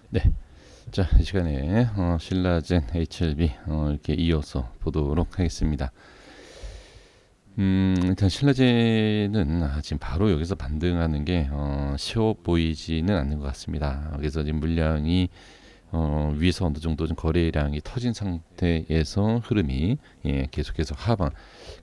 네. 자, 이 시간에 신라젠 HLB 이렇게 이어서 보도록 하겠습니다. 일단 신라젠은 지금 바로 여기서 반등하는 게 쉬워 보이지는 않는 것 같습니다. 그래서 지금 물량이 위에서 어느 정도 좀 거래량이 터진 상태에서 흐름이 계속해서 하방,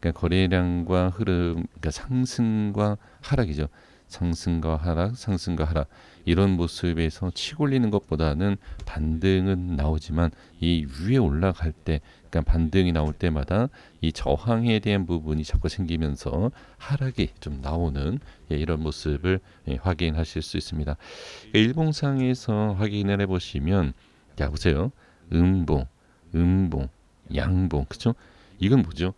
그러니까 거래량과 흐름, 그러니까 상승과 하락이죠. 상승과 하락, 상승과 하락 이런 모습에서 치고 올리는 것보다는 반등은 나오지만 이 위에 올라갈 때, 그러니까 반등이 나올 때마다 이 저항에 대한 부분이 자꾸 생기면서 하락이 좀 나오는 이런 모습을 확인하실 수 있습니다. 일봉상에서 확인을 해보시면, 자 보세요. 음봉, 음봉, 양봉, 그쵸? 이건 뭐죠?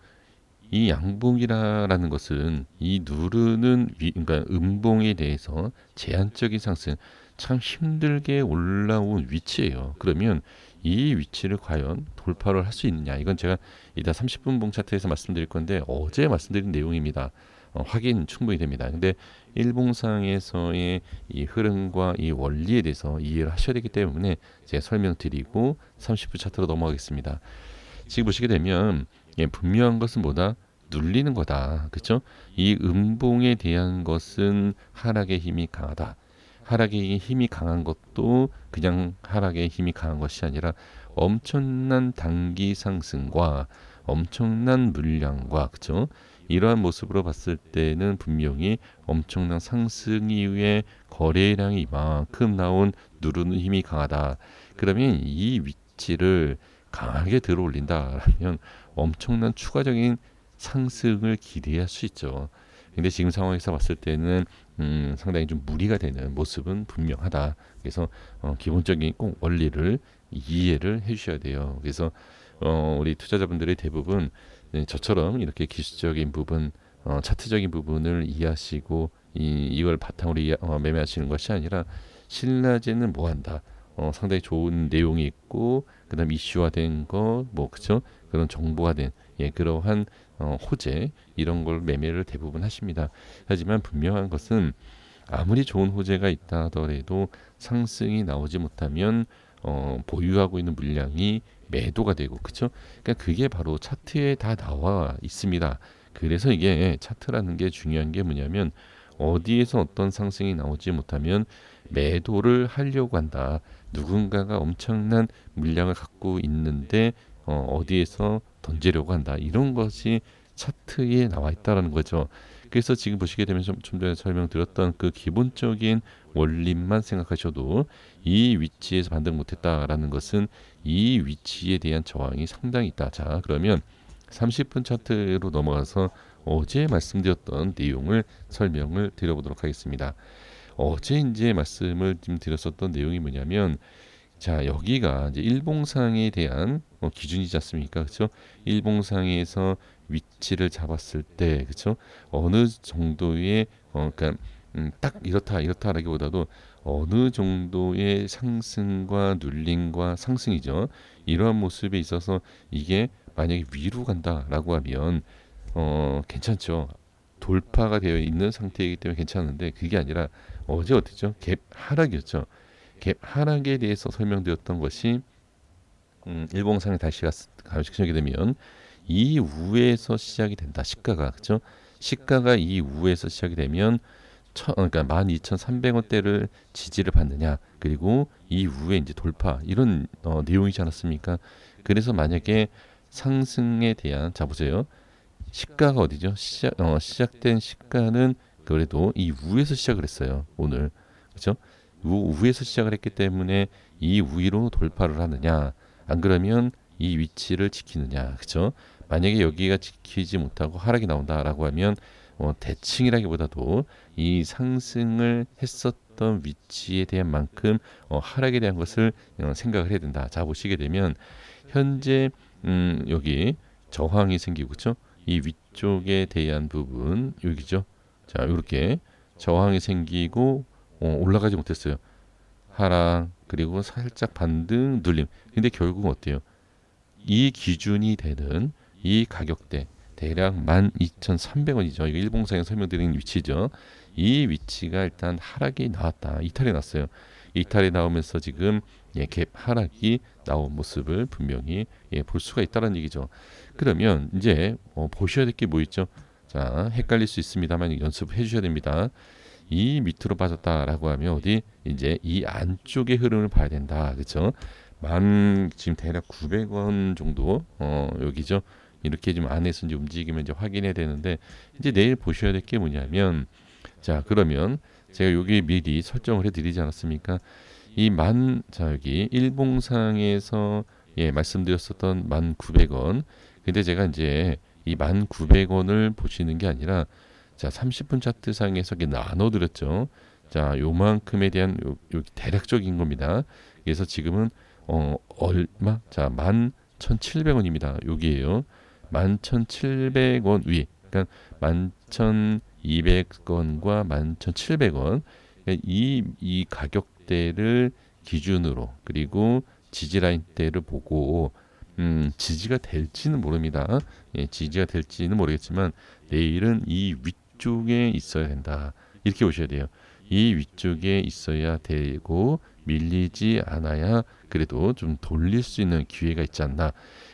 이 양봉이라는 것은 이 누르는 그러니까 음봉에 대해서 제한적인 상승, 참 힘들게 올라온 위치예요. 그러면 이 위치를 과연 돌파를 할 수 있느냐? 이건 제가 이따 30분 봉 차트에서 말씀드릴 건데 어제 말씀드린 내용입니다. 확인 충분히 됩니다. 근데 일봉상에서의 이 흐름과 이 원리에 대해서 이해를 하셔야 되기 때문에 제가 설명드리고 30분 차트로 넘어가겠습니다. 지금 보시게 되면 분명한 것은 뭐다? 눌리는 거다. 그렇죠? 이 음봉에 대한 것은 하락의 힘이 강하다. 하락의 힘이 강한 것도 그냥 하락의 힘이 강한 것이 아니라 엄청난 단기 상승과 엄청난 물량과, 그렇죠? 이러한 모습으로 봤을 때는 분명히 엄청난 상승 이후에 거래량이 이만큼 나온 누르는 힘이 강하다. 그러면 이 위치를 강하게 들어 올린다라면 엄청난 추가적인 상승을 기대할 수 있죠. 근데 지금 상황에서 봤을 때는 상당히 좀 무리가 되는 모습은 분명하다. 그래서 기본적인 꼭 원리를 이해를 해주셔야 돼요. 그래서 우리 투자자분들의 대부분 저처럼 이렇게 기술적인 부분, 차트적인 부분을 이해하시고 이걸 바탕으로 매매하시는 것이 아니라 신라제는 뭐 한다. 상당히 좋은 내용이 있고 그다음 이슈화된 거, 뭐 그쵸? 그런 정보가 된 그러한 호재 이런 걸 매매를 대부분 하십니다. 하지만 분명한 것은 아무리 좋은 호재가 있다 하더라도 상승이 나오지 못하면 보유하고 있는 물량이 매도가 되고, 그쵸? 그러니까 그게 바로 차트에 다 나와 있습니다. 그래서 이게 차트라는 게 중요한 게 뭐냐면 어디에서 어떤 상승이 나오지 못하면 매도를 하려고 한다. 누군가가 엄청난 물량을 갖고 있는데 어디에서 던지려고 한다. 이런 것이 차트에 나와 있다라는 거죠. 그래서 지금 보시게 되면 좀 전에 설명드렸던 그 기본적인 원리만 생각하셔도 이 위치에서 반등 못했다라는 것은 이 위치에 대한 저항이 상당히 있다. 자, 그러면 30분 차트로 넘어가서 어제 말씀드렸던 내용을 설명을 드려보도록 하겠습니다. 어제 이제 말씀을 좀 드렸었던 내용이 뭐냐면, 자 여기가 이제 일봉상에 대한 기준이지 않습니까? 그렇죠? 일봉상에서 위치를 잡았을 때, 그렇죠? 어느 정도의 그러니까 딱 이렇다 이렇다라기보다도 어느 정도의 상승과 눌림과 상승이죠. 이러한 모습에 있어서 이게 만약에 위로 간다라고 하면 괜찮죠. 돌파가 되어 있는 상태이기 때문에 괜찮은데 그게 아니라 어제 어땠죠? 갭 하락이었죠. 갭 하락에 대해서 설명드렸던 것이 일봉상에 다시 가시게 되면 이우에서 시작이 된다. 시가가 그죠? 시가가 이우에서 시작이 되면 그러니까 12,300원대를 지지를 받느냐, 그리고 이후에 이제 돌파 이런 내용이지 않았습니까? 그래서 만약에 상승에 대한, 자 보세요. 시가가 어디죠? 시작된 시가는 그래도 이 우에서 시작을 했어요. 오늘 그렇죠? 우에서 시작을 했기 때문에 이 위로 돌파를 하느냐, 안 그러면 이 위치를 지키느냐, 그렇죠? 만약에 여기가 지키지 못하고 하락이 나온다라고 하면 대칭이라기보다도 이 상승을 했었던 위치에 대한 만큼 하락에 대한 것을 생각을 해야 된다. 자 보시게 되면 현재 여기 저항이 생기고, 그렇죠? 이 위쪽에 대한 부분 여기죠. 자 이렇게 저항이 생기고 올라가지 못했어요. 하락, 그리고 살짝 반등, 눌림. 근데 결국은 어때요? 이 기준이 되는 이 가격대 대략 12,300원이죠. 이거 일봉상에 설명드린 위치죠. 이 위치가 일단 하락이 나왔다. 이탈이 났어요. 이탈이 나오면서 지금 갭 하락이 나온 모습을 분명히 볼 수가 있다는 얘기죠. 그러면 이제 보셔야 될 게 뭐 있죠? 자, 헷갈릴 수 있습니다만 연습해 주셔야 됩니다. 이 밑으로 빠졌다라고 하면 어디 이제 이 안쪽의 흐름을 봐야 된다. 그렇죠? 만 지금 대략 900원 정도 여기죠. 이렇게 좀 안에서 이제 움직이면 이제 확인해야 되는데 이제 내일 보셔야 될 게 뭐냐면 자 그러면 제가 여기 미리 설정을 해드리지 않았습니까? 자 여기 일봉상에서 말씀드렸었던 1,900원. 근데 제가 이제 이 1,900원을 보시는 게 아니라 자 30분 차트상에서 이렇게 나눠드렸죠. 자 요만큼에 대한 요 대략적인 겁니다. 그래서 지금은 얼마? 자 11,700원입니다. 여기에요. 11,700원 위. 그러니까 11,200원과 11,700원 이 가격대를 기준으로 그리고 지지라인대를 보고 지지가 될지는 모릅니다. 지지가 될지는 모르겠지만 내일은 이 위쪽에 있어야 된다. 이렇게 보셔야 돼요. 이 위쪽에 있어야 되고 밀리지 않아야 그래도 좀 돌릴 수 있는 기회가 있지 않나.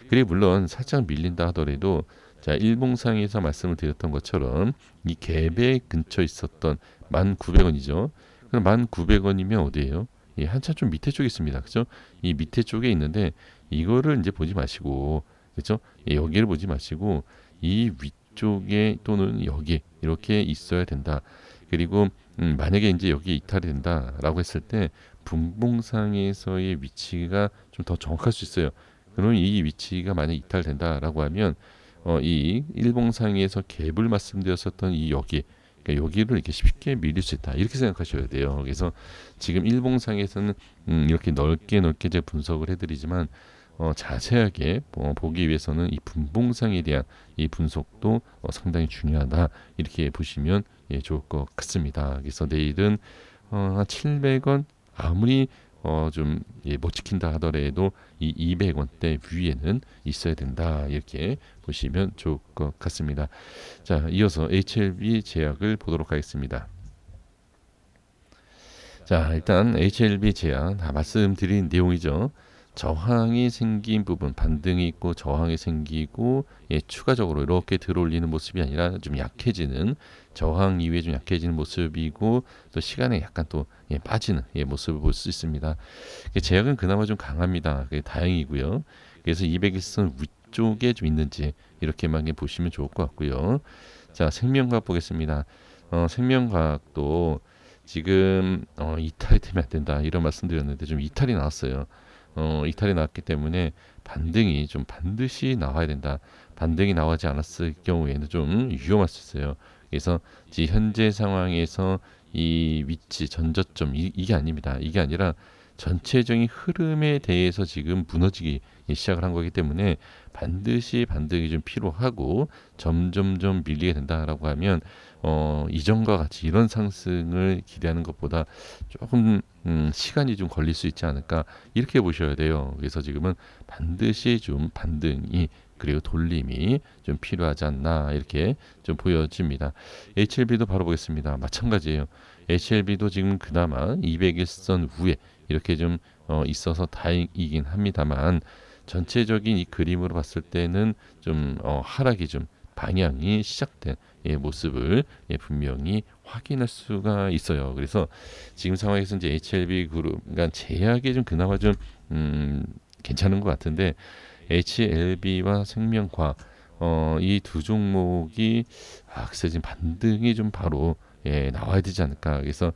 그리고 물론 살짝 밀린다 하더라도 자 일봉상에서 말씀을 드렸던 것처럼 이 갭에 근처에 있었던 1,900원이죠. 그럼 1,900원이면 어디예요? 한참 좀 밑에 쪽에 있습니다. 그죠? 이 밑에 쪽에 있는데 이거를 이제 보지 마시고 그죠? 여기를 보지 마시고 이 위쪽에 또는 여기 이렇게 있어야 된다. 그리고 만약에 이제 여기 이탈이 된다라고 했을 때 분봉상에서의 위치가 좀 더 정확할 수 있어요. 그럼 이 위치가 만약 이탈된다라고 하면 이 일봉상에서 갭을 말씀드렸었던 이 여기 그러니까 여기를 이렇게 쉽게 밀릴 수 있다 이렇게 생각하셔야 돼요. 그래서 지금 일봉상에서는 이렇게 넓게 제가 분석을 해드리지만 자세하게 보기 위해서는 이 분봉상에 대한 이 분석도 상당히 중요하다 이렇게 보시면 좋을 것 같습니다. 그래서 내일은 한 700원 아무리 좀 못 지킨다 하더라도 이 200원대 위에는 있어야 된다 이렇게 보시면 좋을 것 같습니다. 자 이어서 HLB 제약을 보도록 하겠습니다. 자 일단 HLB 제약 다 말씀드린 내용이죠. 저항이 생긴 부분 반등이 있고 저항이 생기고 추가적으로 이렇게 들어올리는 모습이 아니라 좀 약해지는 저항 이후에 좀 약해지는 모습이고 또 시간에 약간 또 빠지는 모습을 볼 수 있습니다. 제약은 그나마 좀 강합니다. 그게 다행이고요. 그래서 200일선 위쪽에 좀 있는지 이렇게만 보시면 좋을 것 같고요. 자 생명과학 보겠습니다. 생명과학도 지금 이탈이 되면 안 된다 이런 말씀드렸는데 좀 이탈이 나왔어요. 이탈이 나왔기 때문에 반등이 좀 반드시 나와야 된다. 반등이 나오지 않았을 경우에는 좀 위험할 수 있어요. 그래서 현재 상황에서 이 위치 전저점 이게 아닙니다. 이게 아니라 전체적인 흐름에 대해서 지금 무너지기 시작을 한 거기 때문에 반드시 반등이 좀 필요하고 점점점 밀리게 된다라고 하면 이전과 같이 이런 상승을 기대하는 것보다 조금 시간이 좀 걸릴 수 있지 않을까 이렇게 보셔야 돼요. 그래서 지금은 반드시 좀 반등이 그리고 돌림이 좀 필요하지 않나 이렇게 좀 보여집니다. HLB도 바로 보겠습니다. 마찬가지예요. HLB도 지금 그나마 200일선 위에 이렇게 좀 있어서 다행이긴 합니다만 전체적인 이 그림으로 봤을 때는 좀 하락이 좀 방향이 시작된 모습을 분명히 확인할 수가 있어요. 그래서 지금 상황에서 이제 HLB 그룹, 그러니까 제약이 좀 그나마 좀 괜찮은 것 같은데 HLB와 생명과 이 두 종목이 글쎄 지금 반등이 좀 바로 나와야 되지 않을까. 그래서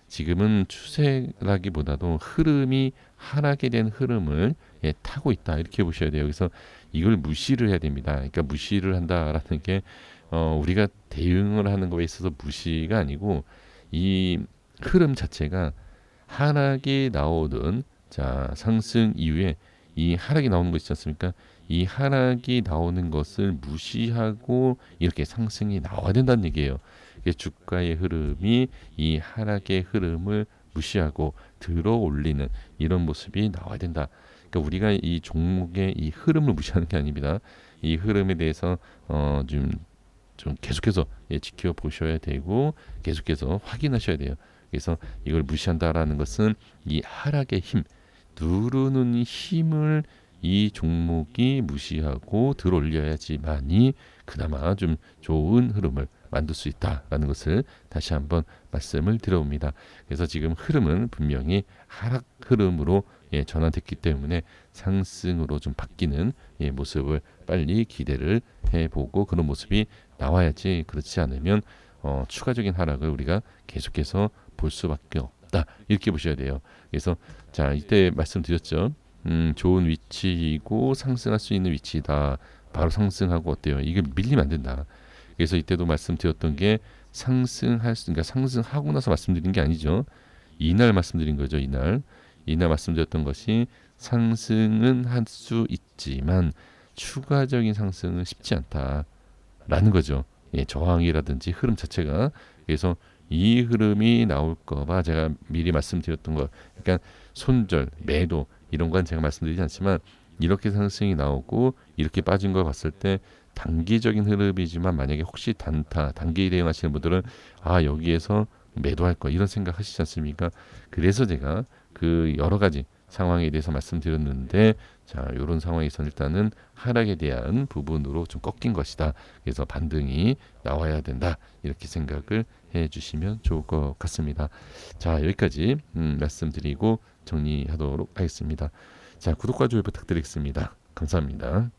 지금은 추세라기보다도 흐름이 하락에 대한 흐름을 타고 있다 이렇게 보셔야 돼요. 그래서 이걸 무시를 해야 됩니다. 그러니까 무시를 한다라는 게 우리가 대응을 하는 거에 있어서 무시가 아니고 이 흐름 자체가 하락이 나오든 자 상승 이후에 이 하락이 나오는 거 있지 않습니까? 이 하락이 나오는 것을 무시하고 이렇게 상승이 나와야 된다는 얘기예요. 주가의 흐름이 이 하락의 흐름을 무시하고 들어 올리는 이런 모습이 나와야 된다. 그러니까 우리가 이 종목의 이 흐름을 무시하는 게 아닙니다. 이 흐름에 대해서 좀 계속해서 지켜보셔야 되고 계속해서 확인하셔야 돼요. 그래서 이걸 무시한다라는 것은 이 하락의 힘, 누르는 힘을 이 종목이 무시하고 들어올려야지만이 그나마 좀 좋은 흐름을 만들 수 있다라는 것을 다시 한번 말씀을 드려봅니다. 그래서 지금 흐름은 분명히 하락 흐름으로 전환됐기 때문에 상승으로 좀 바뀌는 모습을 빨리 기대를 해보고 그런 모습이 나와야지, 그렇지 않으면 추가적인 하락을 우리가 계속해서 볼 수밖에 없다, 이렇게 보셔야 돼요. 그래서 자, 이때 말씀드렸죠. 좋은 위치이고 상승할 수 있는 위치다. 바로 상승하고 어때요? 이게 밀리면 안 된다. 그래서 이때도 말씀드렸던 게 그러니까 상승하고 나서 말씀드린 게 아니죠. 이날 말씀드린 거죠. 이날 말씀드렸던 것이 상승은 할 수 있지만 추가적인 상승은 쉽지 않다라는 거죠. 저항이라든지 흐름 자체가. 그래서 이 흐름이 나올까봐 제가 미리 말씀드렸던 거, 그러니까 손절, 매도 이런 건 제가 말씀드리지 않지만 이렇게 상승이 나오고 이렇게 빠진 걸 봤을 때 단기적인 흐름이지만 만약에 혹시 단기 대응하시는 분들은 여기에서 매도할 거 이런 생각 하시지 않습니까? 그래서 제가 그 여러 가지 상황에 대해서 말씀드렸는데, 자, 이런 상황에서 일단은 하락에 대한 부분으로 좀 꺾인 것이다. 그래서 반등이 나와야 된다. 이렇게 생각을 해주시면 좋을 것 같습니다. 자, 여기까지 말씀드리고 정리하도록 하겠습니다. 자, 구독과 좋아요 부탁드리겠습니다. 감사합니다.